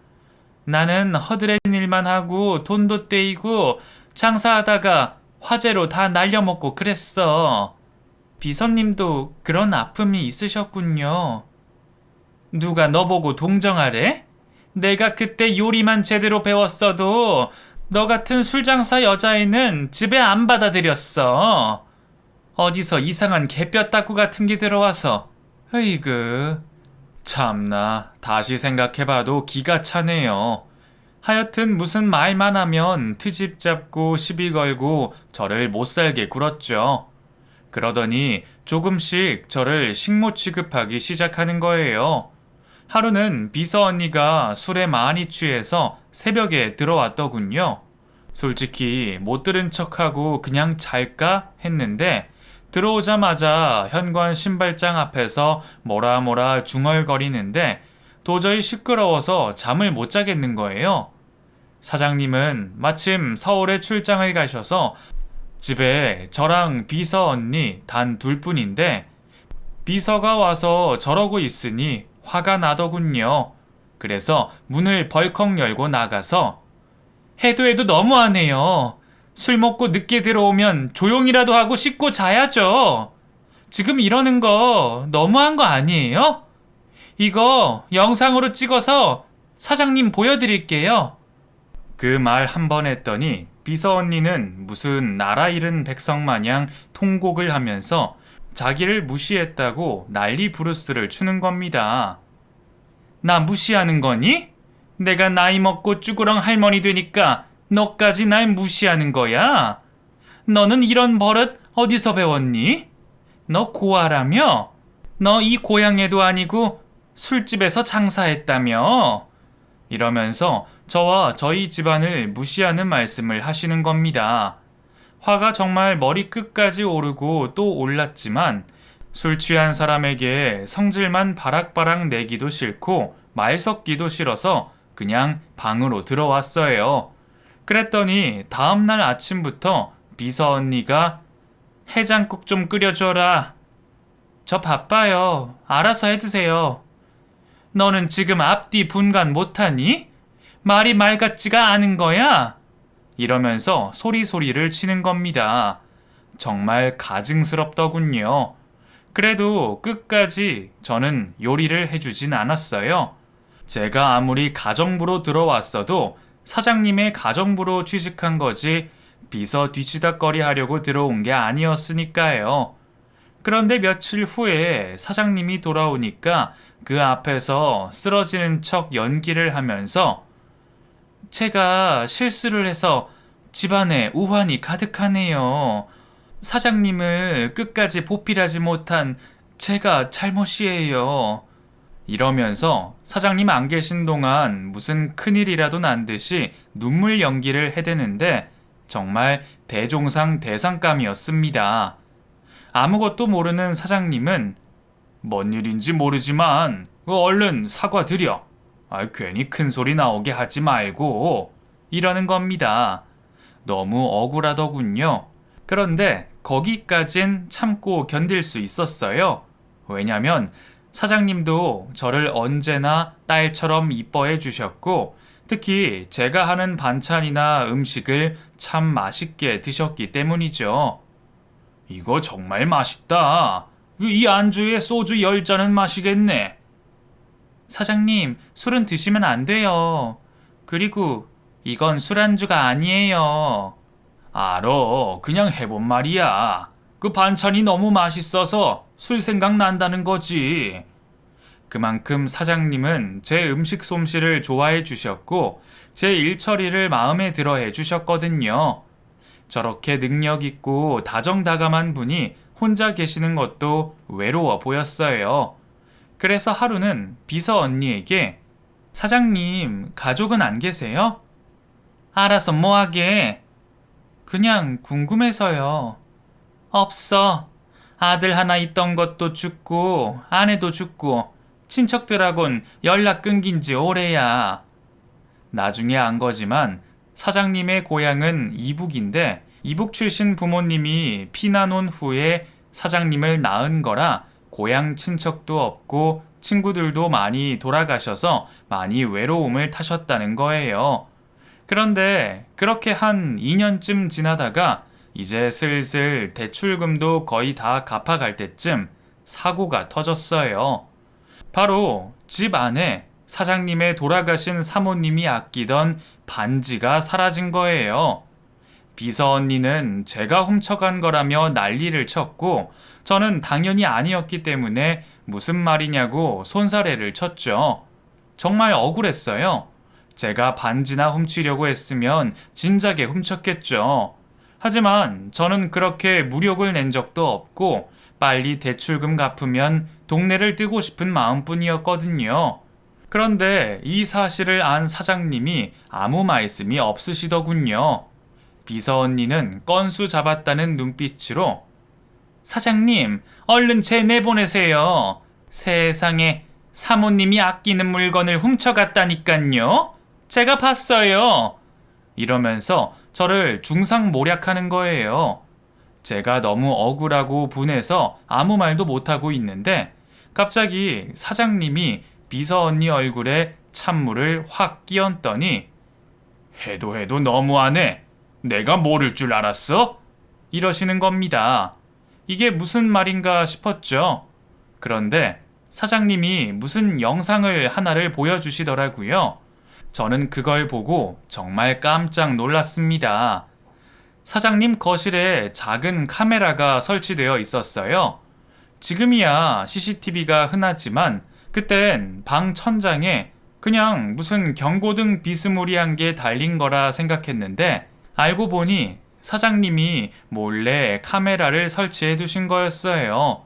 나는 허드렛 일만 하고 돈도 떼이고 장사하다가 화재로 다 날려먹고 그랬어. 비서님도 그런 아픔이 있으셨군요. 누가 너보고 동정하래? 내가 그때 요리만 제대로 배웠어도 너 같은 술장사 여자애는 집에 안 받아들였어. 어디서 이상한 개뼈따구 같은 게 들어와서. 으이그. 참나, 다시 생각해봐도 기가 차네요. 하여튼 무슨 말만 하면 트집 잡고 시비 걸고 저를 못살게 굴었죠. 그러더니 조금씩 저를 식모 취급하기 시작하는 거예요. 하루는 비서 언니가 술에 많이 취해서 새벽에 들어왔더군요. 솔직히 못 들은 척하고 그냥 잘까 했는데 들어오자마자 현관 신발장 앞에서 뭐라 중얼거리는데 도저히 시끄러워서 잠을 못 자겠는 거예요. 사장님은 마침 서울에 출장을 가셔서 집에 저랑 비서 언니 단 둘뿐인데 비서가 와서 저러고 있으니 화가 나더군요. 그래서 문을 벌컥 열고 나가서 해도 너무하네요. 술 먹고 늦게 들어오면 조용히라도 하고 씻고 자야죠. 지금 이러는 거 너무한 거 아니에요? 이거 영상으로 찍어서 사장님 보여드릴게요. 그 말 한 번 했더니 비서 언니는 무슨 나라 잃은 백성 마냥 통곡을 하면서 자기를 무시했다고 난리 부르스를 추는 겁니다. 나 무시하는 거니? 내가 나이 먹고 쭈그렁 할머니 되니까 너까지 날 무시하는 거야? 너는 이런 버릇 어디서 배웠니? 너 고아라며? 너 이 고향에도 아니고 술집에서 장사했다며? 이러면서 저와 저희 집안을 무시하는 말씀을 하시는 겁니다. 화가 정말 머리 끝까지 오르고 또 올랐지만 술 취한 사람에게 성질만 바락바락 내기도 싫고 말 섞기도 싫어서 그냥 방으로 들어왔어요. 그랬더니 다음날 아침부터 비서 언니가 해장국 좀 끓여줘라. 저 바빠요. 알아서 해드세요. 너는 지금 앞뒤 분간 못하니? 말이 말 같지가 않은 거야? 이러면서 소리를 치는 겁니다. 정말 가증스럽더군요. 그래도 끝까지 저는 요리를 해주진 않았어요. 제가 아무리 가정부로 들어왔어도 사장님의 가정부로 취직한 거지 비서 뒤치다꺼리 하려고 들어온 게 아니었으니까요. 그런데 며칠 후에 사장님이 돌아오니까 그 앞에서 쓰러지는 척 연기를 하면서 제가 실수를 해서 집안에 우환이 가득하네요. 사장님을 끝까지 보필하지 못한 제가 잘못이에요. 이러면서 사장님 안 계신 동안 무슨 큰일이라도 난 듯이 눈물 연기를 해대는데 정말 대종상 대상감이었습니다. 아무것도 모르는 사장님은 뭔 일인지 모르지만 얼른 사과드려. 괜히 큰 소리 나오게 하지 말고 이러는 겁니다. 너무 억울하더군요. 그런데 거기까진 참고 견딜 수 있었어요. 왜냐면 사장님도 저를 언제나 딸처럼 이뻐해 주셨고 특히 제가 하는 반찬이나 음식을 참 맛있게 드셨기 때문이죠. 이거 정말 맛있다. 이 안주에 소주 10잔은 마시겠네. 사장님, 술은 드시면 안 돼요. 그리고 이건 술안주가 아니에요. 알어. 그냥 해본 말이야. 그 반찬이 너무 맛있어서 술 생각난다는 거지. 그만큼 사장님은 제 음식 솜씨를 좋아해 주셨고 제 일처리를 마음에 들어 해 주셨거든요. 저렇게 능력 있고 다정다감한 분이 혼자 계시는 것도 외로워 보였어요. 그래서 하루는 비서 언니에게 사장님, 가족은 안 계세요? 알아서 뭐하게? 그냥 궁금해서요. 없어. 아들 하나 있던 것도 죽고 아내도 죽고 친척들하곤 연락 끊긴 지 오래야. 나중에 안 거지만 사장님의 고향은 이북인데 이북 출신 부모님이 피난 온 후에 사장님을 낳은 거라 고향 친척도 없고 친구들도 많이 돌아가셔서 많이 외로움을 타셨다는 거예요. 그런데 그렇게 한 2년쯤 지나다가 이제 슬슬 대출금도 거의 다 갚아갈 때쯤 사고가 터졌어요. 바로 집 안에 사장님의 돌아가신 사모님이 아끼던 반지가 사라진 거예요. 비서 언니는 제가 훔쳐간 거라며 난리를 쳤고 저는 당연히 아니었기 때문에 무슨 말이냐고 손사래를 쳤죠. 정말 억울했어요. 제가 반지나 훔치려고 했으면 진작에 훔쳤겠죠. 하지만 저는 그렇게 무력을 낸 적도 없고 빨리 대출금 갚으면 동네를 뜨고 싶은 마음뿐이었거든요. 그런데 이 사실을 안 사장님이 아무 말씀이 없으시더군요. 비서 언니는 건수 잡았다는 눈빛으로 사장님, 얼른 제 내보내세요. 세상에 사모님이 아끼는 물건을 훔쳐갔다니깐요. 제가 봤어요. 이러면서 저를 중상모략하는 거예요. 제가 너무 억울하고 분해서 아무 말도 못하고 있는데 갑자기 사장님이 비서 언니 얼굴에 찬물을 확 끼얹더니 해도 너무하네. 내가 모를 줄 알았어? 이러시는 겁니다. 이게 무슨 말인가 싶었죠. 그런데 사장님이 무슨 영상을 하나를 보여주시더라고요. 저는 그걸 보고 정말 깜짝 놀랐습니다. 사장님 거실에 작은 카메라가 설치되어 있었어요. 지금이야 CCTV가 흔하지만 그땐 방 천장에 그냥 무슨 경고등 비스무리한 게 달린 거라 생각했는데 알고 보니 사장님이 몰래 카메라를 설치해 두신 거였어요.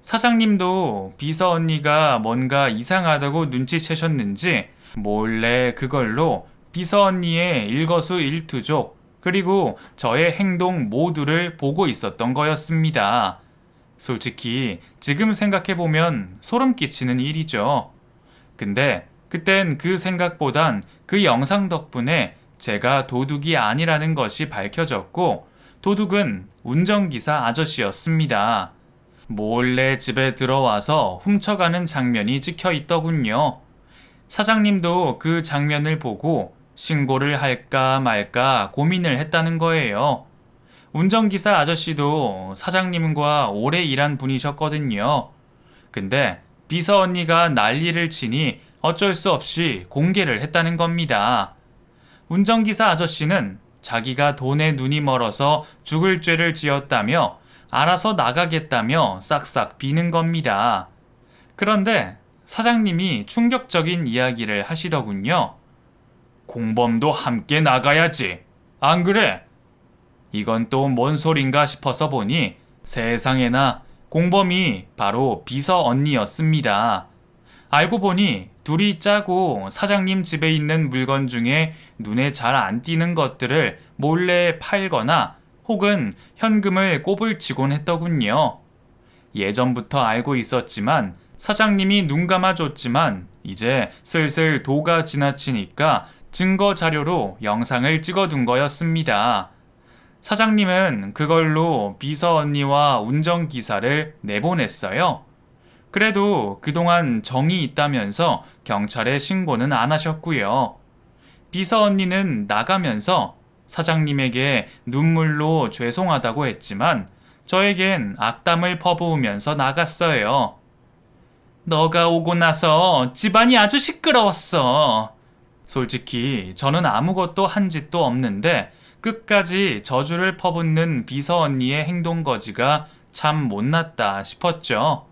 사장님도 비서 언니가 뭔가 이상하다고 눈치채셨는지 몰래 그걸로 비서 언니의 일거수일투족 그리고 저의 행동 모두를 보고 있었던 거였습니다. 솔직히 지금 생각해보면 소름 끼치는 일이죠. 근데 그땐 그 생각보단 그 영상 덕분에 제가 도둑이 아니라는 것이 밝혀졌고 도둑은 운전기사 아저씨였습니다. 몰래 집에 들어와서 훔쳐가는 장면이 찍혀 있더군요. 사장님도 그 장면을 보고 신고를 할까 말까 고민을 했다는 거예요. 운전기사 아저씨도 사장님과 오래 일한 분이셨거든요. 근데 비서 언니가 난리를 치니 어쩔 수 없이 공개를 했다는 겁니다. 운전기사 아저씨는 자기가 돈에 눈이 멀어서 죽을 죄를 지었다며 알아서 나가겠다며 싹싹 비는 겁니다. 그런데 사장님이 충격적인 이야기를 하시더군요. 공범도 함께 나가야지. 안 그래? 이건 또 뭔 소린가 싶어서 보니 세상에나 공범이 바로 비서 언니였습니다. 알고 보니 둘이 짜고 사장님 집에 있는 물건 중에 눈에 잘 안 띄는 것들을 몰래 팔거나 혹은 현금을 꼬불치곤 했더군요. 예전부터 알고 있었지만 사장님이 눈 감아줬지만 이제 슬슬 도가 지나치니까 증거 자료로 영상을 찍어둔 거였습니다. 사장님은 그걸로 비서 언니와 운전기사를 내보냈어요. 그래도 그동안 정이 있다면서 경찰에 신고는 안 하셨고요. 비서 언니는 나가면서 사장님에게 눈물로 죄송하다고 했지만 저에겐 악담을 퍼부으면서 나갔어요. 너가 오고 나서 집안이 아주 시끄러웠어. 솔직히 저는 아무것도 한 짓도 없는데 끝까지 저주를 퍼붓는 비서 언니의 행동거지가 참 못났다 싶었죠.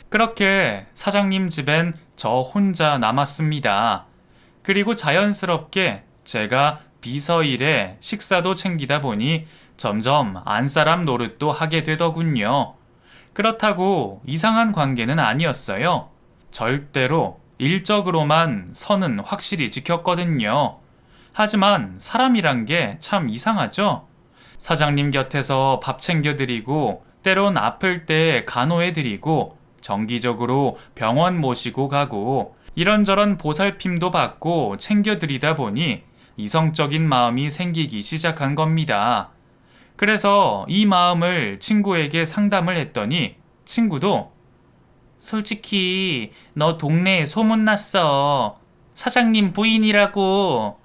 그렇게 사장님 집엔 저 혼자 남았습니다. 그리고 자연스럽게 제가 비서 일에 식사도 챙기다 보니 점점 안사람 노릇도 하게 되더군요. 그렇다고 이상한 관계는 아니었어요. 절대로 일적으로만 선은 확실히 지켰거든요. 하지만 사람이란 게 참 이상하죠? 사장님 곁에서 밥 챙겨드리고 때론 아플 때 간호해드리고 정기적으로 병원 모시고 가고 이런저런 보살핌도 받고 챙겨드리다 보니 이성적인 마음이 생기기 시작한 겁니다. 그래서 이 마음을 친구에게 상담을 했더니 친구도 솔직히 너 동네에 소문났어. 사장님 부인이라고.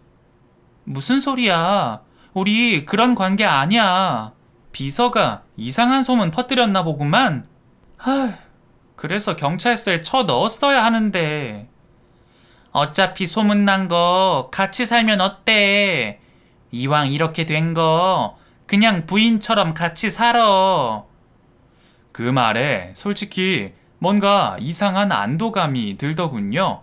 무슨 소리야? 우리 그런 관계 아니야. 비서가 이상한 소문 퍼뜨렸나 보구만. 그래서 경찰서에 쳐 넣었어야 하는데. 어차피 소문난 거 같이 살면 어때? 이왕 이렇게 된 거 그냥 부인처럼 같이 살아. 그 말에 솔직히 뭔가 이상한 안도감이 들더군요.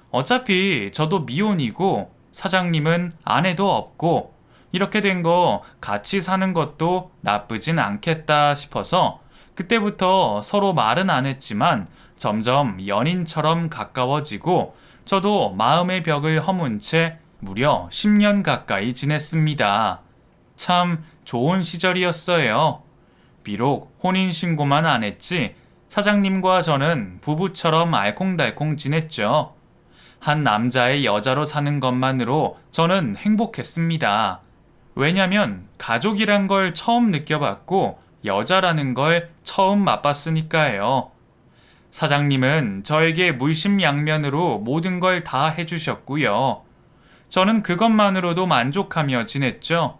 어차피 저도 미혼이고 사장님은 아내도 없고 이렇게 된 거 같이 사는 것도 나쁘진 않겠다 싶어서 그때부터 서로 말은 안 했지만 점점 연인처럼 가까워지고 저도 마음의 벽을 허문 채 무려 10년 가까이 지냈습니다. 참 좋은 시절이었어요. 비록 혼인신고만 안 했지 사장님과 저는 부부처럼 알콩달콩 지냈죠. 한 남자의 여자로 사는 것만으로 저는 행복했습니다. 왜냐면 가족이란 걸 처음 느껴봤고 여자라는 걸 처음 맛봤으니까요. 사장님은 저에게 물심양면으로 모든 걸 다 해주셨고요. 저는 그것만으로도 만족하며 지냈죠.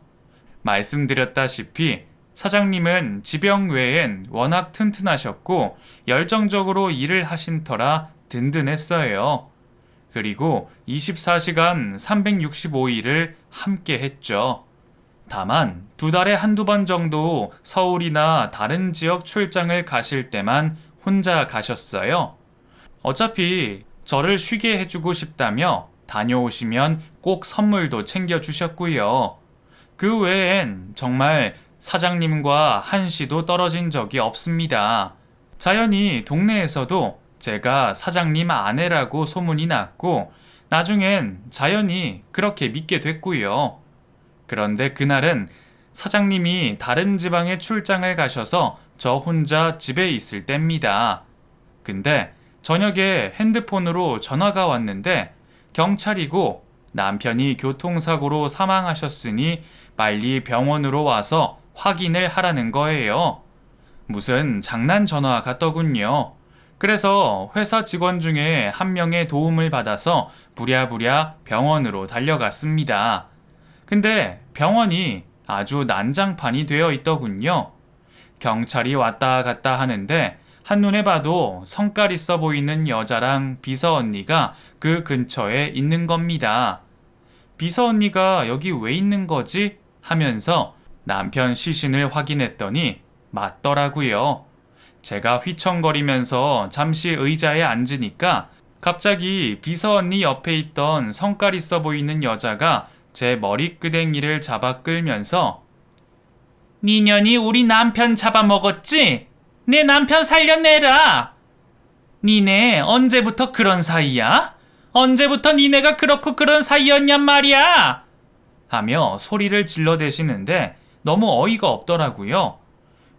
말씀드렸다시피 사장님은 지병 외엔 워낙 튼튼하셨고 열정적으로 일을 하신 터라 든든했어요. 그리고 24시간 365일을 함께 했죠. 다만 2달에 한두 번 정도 서울이나 다른 지역 출장을 가실 때만 혼자 가셨어요. 어차피 저를 쉬게 해주고 싶다며 다녀오시면 꼭 선물도 챙겨주셨고요. 그 외엔 정말 사장님과 한시도 떨어진 적이 없습니다. 자연히 동네에서도 제가 사장님 아내라고 소문이 났고 나중엔 자연히 그렇게 믿게 됐고요. 그런데 그날은 사장님이 다른 지방에 출장을 가셔서 저 혼자 집에 있을 때입니다. 근데 저녁에 핸드폰으로 전화가 왔는데 경찰이고 남편이 교통사고로 사망하셨으니 빨리 병원으로 와서 확인을 하라는 거예요. 무슨 장난 전화 같더군요. 그래서 회사 직원 중에 한 명의 도움을 받아서 부랴부랴 병원으로 달려갔습니다. 근데 병원이 아주 난장판이 되어 있더군요. 경찰이 왔다 갔다 하는데 한눈에 봐도 성깔 있어 보이는 여자랑 비서 언니가 그 근처에 있는 겁니다. 비서 언니가 여기 왜 있는 거지? 하면서 남편 시신을 확인했더니 맞더라고요. 제가 휘청거리면서 잠시 의자에 앉으니까 갑자기 비서 언니 옆에 있던 성깔 있어 보이는 여자가 제 머리끄댕이를 잡아 끌면서 니년이 우리 남편 잡아먹었지? 내 남편 살려내라! 니네 언제부터 그런 사이야? 언제부터 니네가 그렇고 그런 사이였냔 말이야! 하며 소리를 질러대시는데 너무 어이가 없더라고요.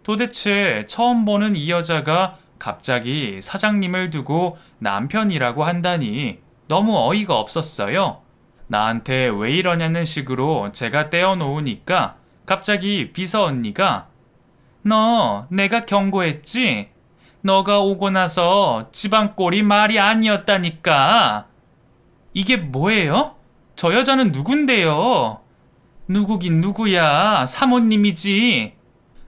도대체 처음 보는 이 여자가 갑자기 사장님을 두고 남편이라고 한다니 너무 어이가 없었어요. 나한테 왜 이러냐는 식으로 제가 떼어놓으니까 갑자기 비서 언니가 너 내가 경고했지? 너가 오고 나서 집안 꼴이 말이 아니었다니까. 이게 뭐예요? 저 여자는 누군데요? 누구긴 누구야. 사모님이지.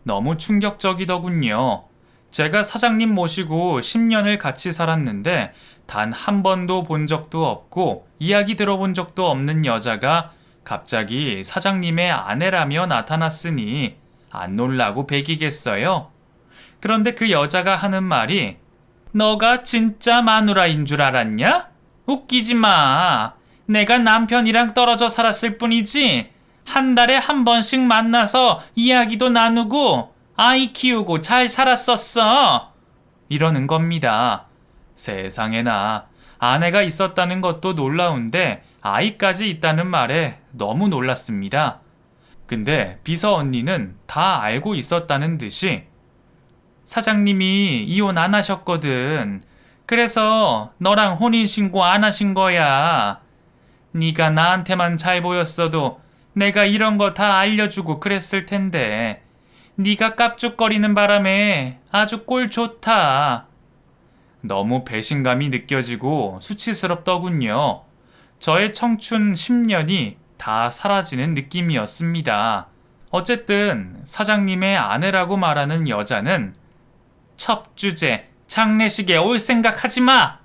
너무 충격적이더군요. 제가 사장님 모시고 10년을 같이 살았는데 단 한 번도 본 적도 없고 이야기 들어본 적도 없는 여자가 갑자기 사장님의 아내라며 나타났으니 안 놀라고 배기겠어요? 그런데 그 여자가 하는 말이 너가 진짜 마누라인 줄 알았냐? 웃기지 마. 내가 남편이랑 떨어져 살았을 뿐이지 한 달에 한 번씩 만나서 이야기도 나누고 아이 키우고 잘 살았었어. 이러는 겁니다. 세상에나 아내가 있었다는 것도 놀라운데 아이까지 있다는 말에 너무 놀랐습니다. 근데 비서 언니는 다 알고 있었다는 듯이 사장님이 이혼 안 하셨거든. 그래서 너랑 혼인신고 안 하신 거야. 네가 나한테만 잘 보였어도 내가 이런 거 다 알려주고 그랬을 텐데 네가 깝죽거리는 바람에 아주 꼴 좋다. 너무 배신감이 느껴지고 수치스럽더군요. 저의 청춘 10년이 다 사라지는 느낌이었습니다. 어쨌든 사장님의 아내라고 말하는 여자는 첩주제, 장례식에 올 생각 하지 마!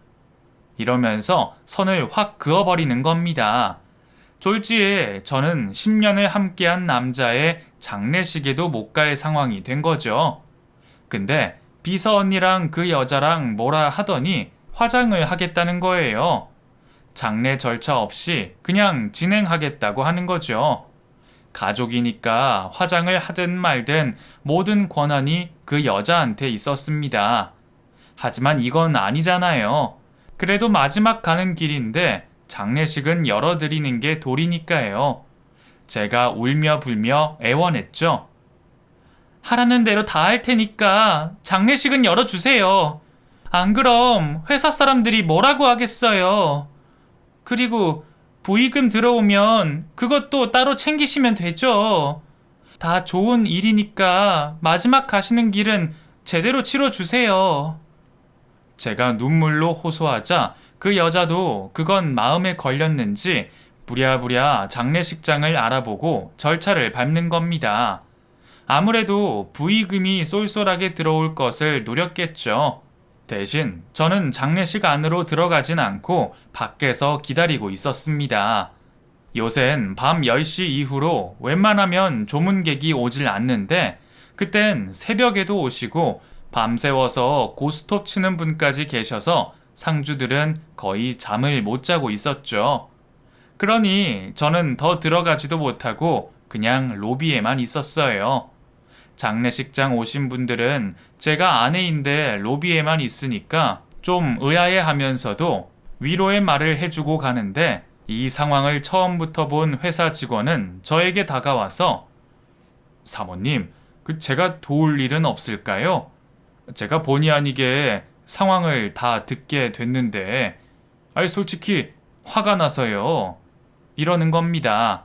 이러면서 선을 확 그어버리는 겁니다. 졸지에 저는 10년을 함께한 남자의 장례식에도 못 갈 상황이 된 거죠. 근데 비서 언니랑 그 여자랑 뭐라 하더니 화장을 하겠다는 거예요. 장례 절차 없이 그냥 진행하겠다고 하는 거죠. 가족이니까 화장을 하든 말든 모든 권한이 그 여자한테 있었습니다. 하지만 이건 아니잖아요. 그래도 마지막 가는 길인데 장례식은 열어드리는 게 도리니까요. 제가 울며 불며 애원했죠. 하라는 대로 다 할 테니까 장례식은 열어주세요. 안 그럼 회사 사람들이 뭐라고 하겠어요. 그리고 부의금 들어오면 그것도 따로 챙기시면 되죠. 다 좋은 일이니까 마지막 가시는 길은 제대로 치러주세요. 제가 눈물로 호소하자 그 여자도 그건 마음에 걸렸는지 부랴부랴 장례식장을 알아보고 절차를 밟는 겁니다. 아무래도 부의금이 쏠쏠하게 들어올 것을 노렸겠죠. 대신 저는 장례식 안으로 들어가진 않고 밖에서 기다리고 있었습니다. 요샌 밤 10시 이후로 웬만하면 조문객이 오질 않는데 그땐 새벽에도 오시고 밤새워서 고스톱 치는 분까지 계셔서 상주들은 거의 잠을 못 자고 있었죠. 그러니 저는 더 들어가지도 못하고 그냥 로비에만 있었어요. 장례식장 오신 분들은 제가 아내인데 로비에만 있으니까 좀 의아해하면서도 위로의 말을 해주고 가는데 이 상황을 처음부터 본 회사 직원은 저에게 다가와서 사모님, 제가 도울 일은 없을까요? 제가 본의 아니게 상황을 다 듣게 됐는데 솔직히 화가 나서요. 이러는 겁니다.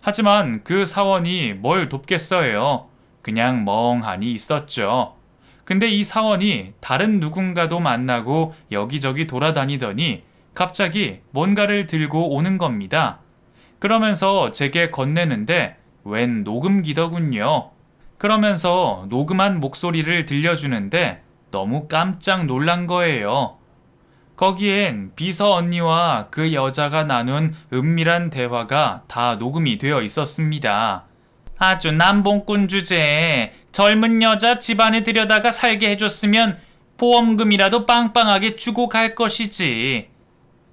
하지만 그 사원이 뭘 돕겠어요. 그냥 멍하니 있었죠. 근데 이 사원이 다른 누군가도 만나고 여기저기 돌아다니더니 갑자기 뭔가를 들고 오는 겁니다. 그러면서 제게 건네는데 웬 녹음기더군요. 그러면서 녹음한 목소리를 들려주는데 너무 깜짝 놀란 거예요. 거기엔 비서 언니와 그 여자가 나눈 은밀한 대화가 다 녹음이 되어 있었습니다. 아주 남봉꾼 주제에 젊은 여자 집안에 들여다가 살게 해줬으면 보험금이라도 빵빵하게 주고 갈 것이지.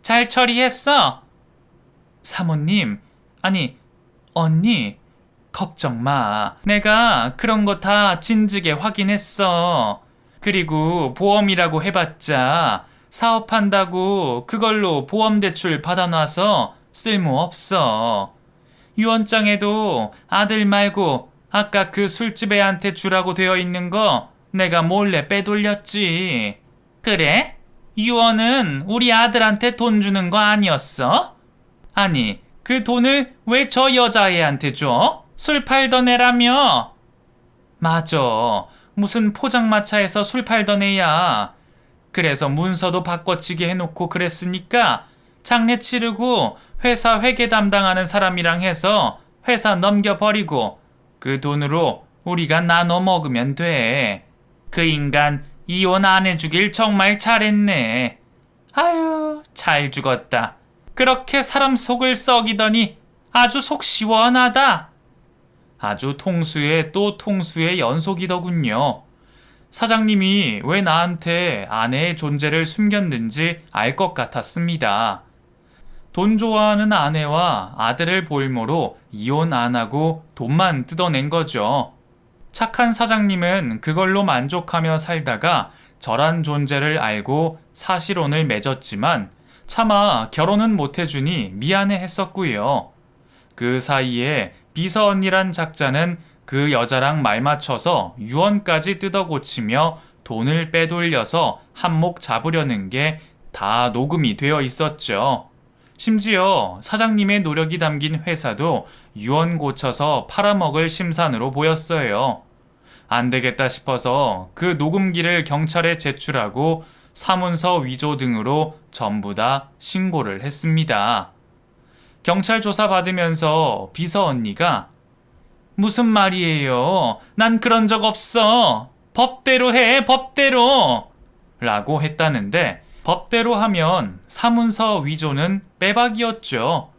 잘 처리했어? 사모님, 아니, 언니, 걱정 마. 내가 그런 거 다 진즉에 확인했어. 그리고 보험이라고 해봤자 사업한다고 그걸로 보험대출 받아놔서 쓸모없어. 유언장에도 아들 말고 아까 그 술집 애한테 주라고 되어 있는 거 내가 몰래 빼돌렸지. 그래? 유언은 우리 아들한테 돈 주는 거 아니었어? 아니, 그 돈을 왜 저 여자애한테 줘? 술 팔던 애라며? 맞아. 무슨 포장마차에서 술 팔던 애야. 그래서 문서도 바꿔치기 해놓고 그랬으니까 장례 치르고 회사 회계 담당하는 사람이랑 해서 회사 넘겨버리고 그 돈으로 우리가 나눠 먹으면 돼. 그 인간 이혼 안 해주길 정말 잘했네. 아유, 잘 죽었다. 그렇게 사람 속을 썩이더니 아주 속 시원하다. 아주 통수에 또 통수의 연속이더군요. 사장님이 왜 나한테 아내의 존재를 숨겼는지 알 것 같았습니다. 돈 좋아하는 아내와 아들을 볼모로 이혼 안 하고 돈만 뜯어낸 거죠. 착한 사장님은 그걸로 만족하며 살다가 저란 존재를 알고 사실혼을 맺었지만 차마 결혼은 못 해주니 미안해 했었고요. 그 사이에 비서 언니란 작자는 그 여자랑 말 맞춰서 유언까지 뜯어고치며 돈을 빼돌려서 한몫 잡으려는 게 다 녹음이 되어 있었죠. 심지어 사장님의 노력이 담긴 회사도 유언 고쳐서 팔아먹을 심산으로 보였어요. 안 되겠다 싶어서 그 녹음기를 경찰에 제출하고 사문서 위조 등으로 전부 다 신고를 했습니다. 경찰 조사 받으면서 비서 언니가 무슨 말이에요? 난 그런 적 없어. 법대로 해, 법대로. 라고 했다는데 법대로 하면 사문서 위조는 빼박이었죠.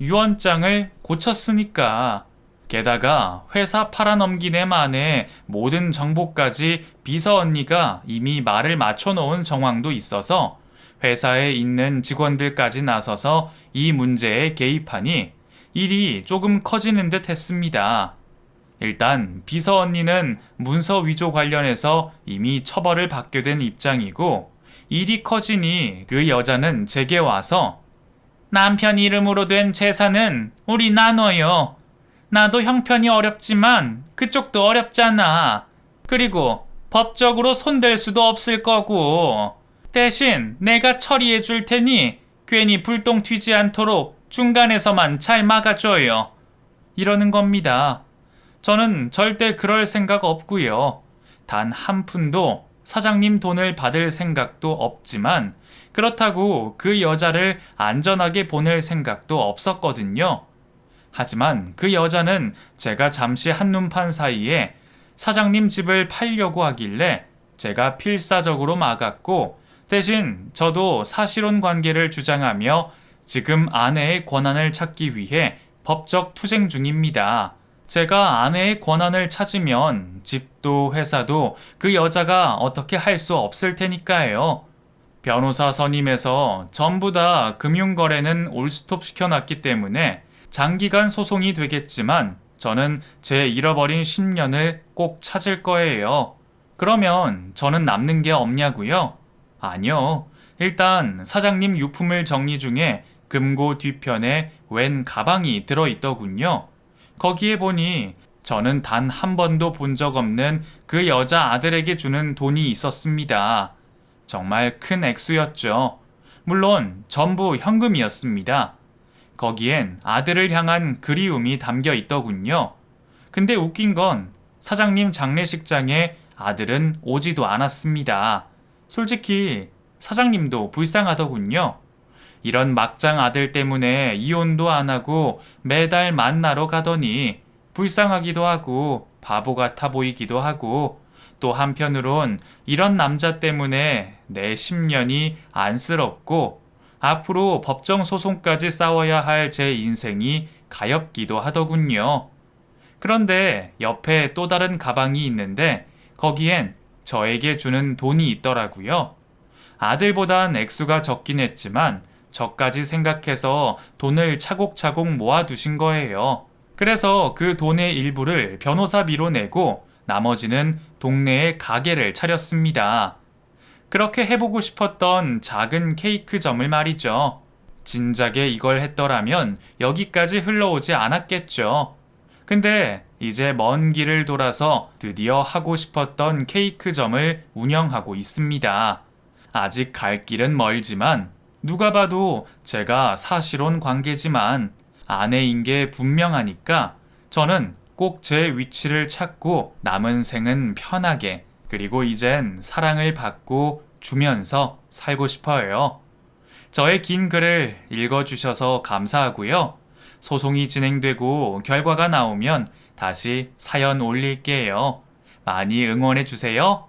유언장을 고쳤으니까. 게다가 회사 팔아넘긴 애 만에 모든 정보까지 비서 언니가 이미 말을 맞춰놓은 정황도 있어서 회사에 있는 직원들까지 나서서 이 문제에 개입하니 일이 조금 커지는 듯 했습니다. 일단 비서 언니는 문서 위조 관련해서 이미 처벌을 받게 된 입장이고 일이 커지니 그 여자는 제게 와서 남편 이름으로 된 재산은 우리 나눠요. 나도 형편이 어렵지만 그쪽도 어렵잖아. 그리고 법적으로 손댈 수도 없을 거고 대신 내가 처리해 줄 테니 괜히 불똥 튀지 않도록 중간에서만 잘 막아줘요. 이러는 겁니다. 저는 절대 그럴 생각 없고요. 단 한 푼도 사장님 돈을 받을 생각도 없지만 그렇다고 그 여자를 안전하게 보낼 생각도 없었거든요. 하지만 그 여자는 제가 잠시 한눈 판 사이에 사장님 집을 팔려고 하길래 제가 필사적으로 막았고 대신 저도 사실혼 관계를 주장하며 지금 아내의 권한을 찾기 위해 법적 투쟁 중입니다. 제가 아내의 권한을 찾으면 집도 회사도 그 여자가 어떻게 할 수 없을 테니까요. 변호사 선임해서 전부 다 금융거래는 올스톱 시켜놨기 때문에 장기간 소송이 되겠지만 저는 제 잃어버린 10년을 꼭 찾을 거예요. 그러면 저는 남는 게 없냐고요? 아니요. 일단 사장님 유품을 정리 중에 금고 뒤편에 웬 가방이 들어있더군요. 거기에 보니 저는 단 한 번도 본 적 없는 그 여자 아들에게 주는 돈이 있었습니다. 정말 큰 액수였죠. 물론 전부 현금이었습니다. 거기엔 아들을 향한 그리움이 담겨 있더군요. 근데 웃긴 건 사장님 장례식장에 아들은 오지도 않았습니다. 솔직히 사장님도 불쌍하더군요. 이런 막장 아들 때문에 이혼도 안 하고 매달 만나러 가더니 불쌍하기도 하고 바보 같아 보이기도 하고 또 한편으론 이런 남자 때문에 내 10년이 안쓰럽고 앞으로 법정 소송까지 싸워야 할 제 인생이 가엾기도 하더군요. 그런데 옆에 또 다른 가방이 있는데 거기엔 저에게 주는 돈이 있더라고요. 아들보단 액수가 적긴 했지만 저까지 생각해서 돈을 차곡차곡 모아두신 거예요. 그래서 그 돈의 일부를 변호사비로 내고 나머지는 동네에 가게를 차렸습니다. 그렇게 해보고 싶었던 작은 케이크점을 말이죠. 진작에 이걸 했더라면 여기까지 흘러오지 않았겠죠. 근데 이제 먼 길을 돌아서 드디어 하고 싶었던 케이크점을 운영하고 있습니다. 아직 갈 길은 멀지만 누가 봐도 제가 사실혼 관계지만 아내인 게 분명하니까 저는 꼭 제 위치를 찾고 남은 생은 편하게 그리고 이젠 사랑을 받고 주면서 살고 싶어요. 저의 긴 글을 읽어주셔서 감사하고요. 소송이 진행되고 결과가 나오면 다시 사연 올릴게요. 많이 응원해주세요.